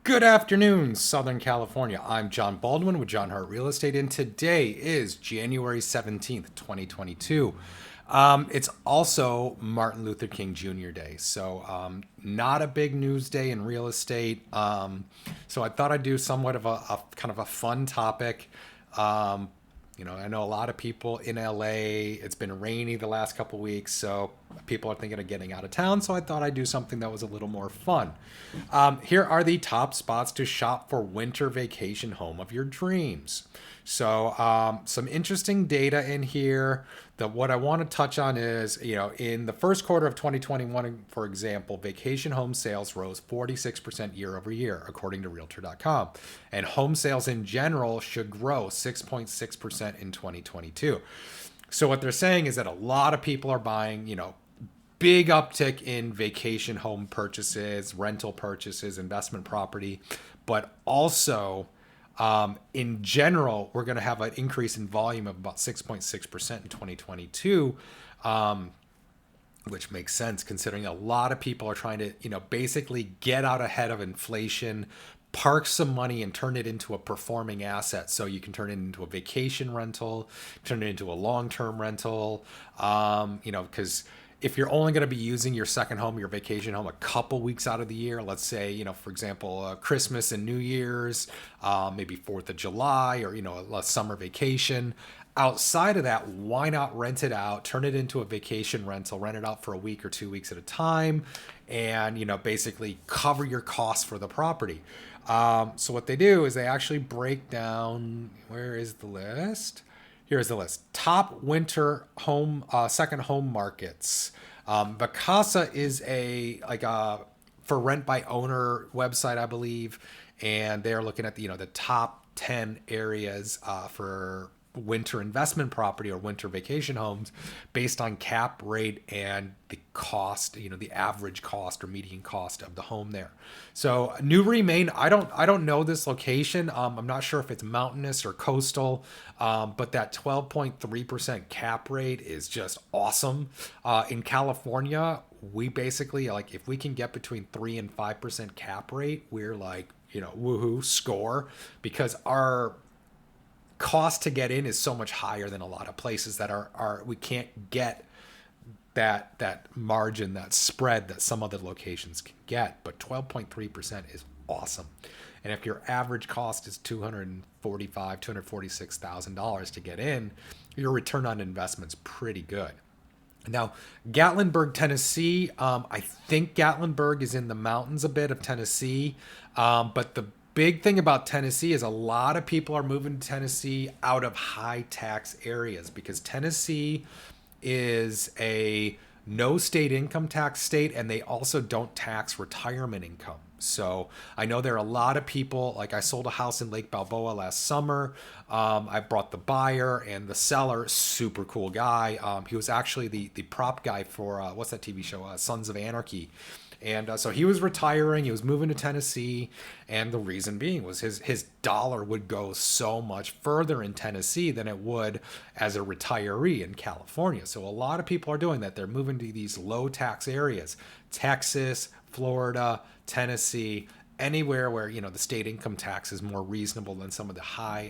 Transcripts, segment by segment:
Good afternoon, Southern California. I'm John Baldwin with John Hart Real Estate, and today is January 17th, 2022. It's also Martin Luther King Jr. Day, so not a big news day in real estate. So I thought I'd do somewhat of a kind of a fun topic. Um, I know a lot of people in LA. It's been rainy the last couple weeks, so people are thinking of getting out of town. So I thought I'd do something that was a little more fun. Here are the top spots to shop for winter vacation home of your dreams. So some interesting data in here. That what I want to touch on is, in the first quarter of 2021, for example, vacation home sales rose 46% year over year, according to Realtor.com. And home sales in general should grow 6.6% in 2022. So what they're saying is that a lot of people are buying, big uptick in vacation home purchases, rental purchases, investment property, but also in general, we're going to have an increase in volume of about 6.6% in 2022, which makes sense considering a lot of people are trying to, basically get out ahead of inflation, park some money and turn it into a performing asset. So you can turn it into a vacation rental, turn it into a long-term rental, because if you're only going to be using your second home, your vacation home, a couple weeks out of the year, let's say, for example, Christmas and New Year's, maybe 4th of July, or, a summer vacation. Outside of that, why not rent it out, turn it into a vacation rental, rent it out for a week or 2 weeks at a time, and, basically cover your costs for the property. So what they do is they actually break down, where is the list? Here's the list. Top winter home, second home markets. Vacasa is a for rent by owner website, I believe, and they're looking at the top 10 areas for winter investment property or winter vacation homes based on cap rate and the cost, the average cost or median cost of the home there. So Newbury, Maine, I don't know this location. I'm not sure if it's mountainous or coastal, but that 12.3% cap rate is just awesome. In California, we basically, like, if we can get between 3 and 5% cap rate, we're like, woohoo, score, because our cost to get in is so much higher than a lot of places that are we can't get that margin, that spread that some other locations can get. But 12.3% is awesome. And if your average cost is $246,000 to get in, your return on investment's pretty good. Now, Gatlinburg, Tennessee, I think Gatlinburg is in the mountains a bit of Tennessee, but the big thing about Tennessee is a lot of people are moving to Tennessee out of high tax areas because Tennessee is a no state income tax state, and they also don't tax retirement income. So I know there are a lot of people, like I sold a house in Lake Balboa last summer. I brought the buyer and the seller, super cool guy. He was actually the prop guy for, what's that TV show? Sons of Anarchy. And so he was retiring, he was moving to Tennessee, and the reason being was his dollar would go so much further in Tennessee than it would as a retiree in California. So a lot of people are doing that. They're moving to these low tax areas, Texas, Florida, Tennessee, anywhere where, the state income tax is more reasonable than some of the high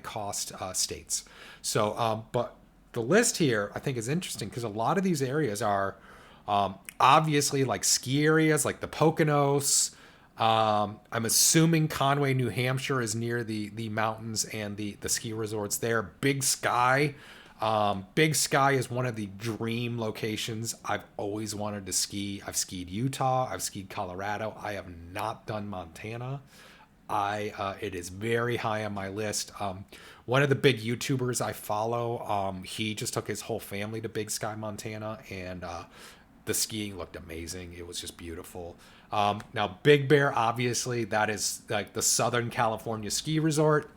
cost states. So, but the list here I think is interesting because a lot of these areas are obviously like ski areas like the Poconos. I'm assuming Conway, New Hampshire is near the mountains and the ski resorts there. Big Sky. Big Sky is one of the dream locations. I've always wanted to ski. I've skied Utah. I've skied Colorado. I have not done Montana. It is very high on my list. One of the big YouTubers I follow, he just took his whole family to Big Sky, Montana, and the skiing looked amazing. It was just beautiful. Now, Big Bear, obviously, that is like the Southern California ski resort.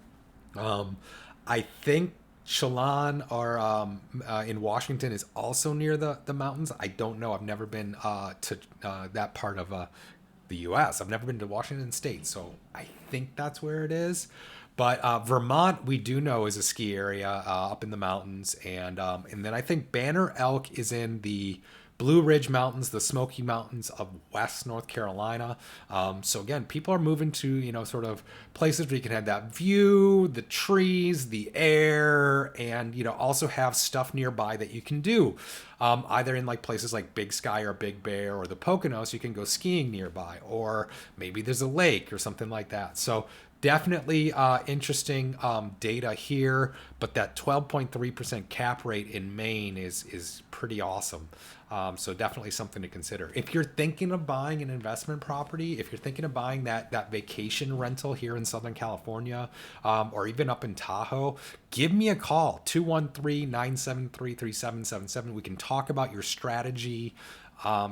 I think Chelan or in Washington is also near the mountains. I don't know. I've never been to that part of the U.S. I've never been to Washington State, so I think that's where it is. But Vermont, we do know, is a ski area up in the mountains, and then I think Banner Elk is in the Blue Ridge Mountains, the Smoky Mountains of West North Carolina. So again, people are moving to, sort of places where you can have that view, the trees, the air, and, also have stuff nearby that you can do. Either in like places like Big Sky or Big Bear or the Poconos, you can go skiing nearby, or maybe there's a lake or something like that. So definitely interesting data here, but that 12.3% cap rate in Maine is pretty awesome. So definitely something to consider. If you're thinking of buying an investment property, if you're thinking of buying that vacation rental here in Southern California, or even up in Tahoe, give me a call, 213-973-3777. We can talk about your strategy.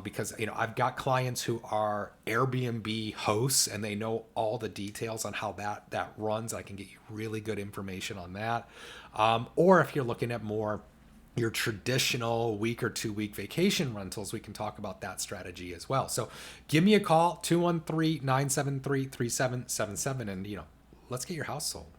Because I've got clients who are Airbnb hosts and they know all the details on how that runs. I can get you really good information on that. Or if you're looking at more your traditional week or 2 week vacation rentals, we can talk about that strategy as well. So give me a call, 213-973-3777, and let's get your house sold.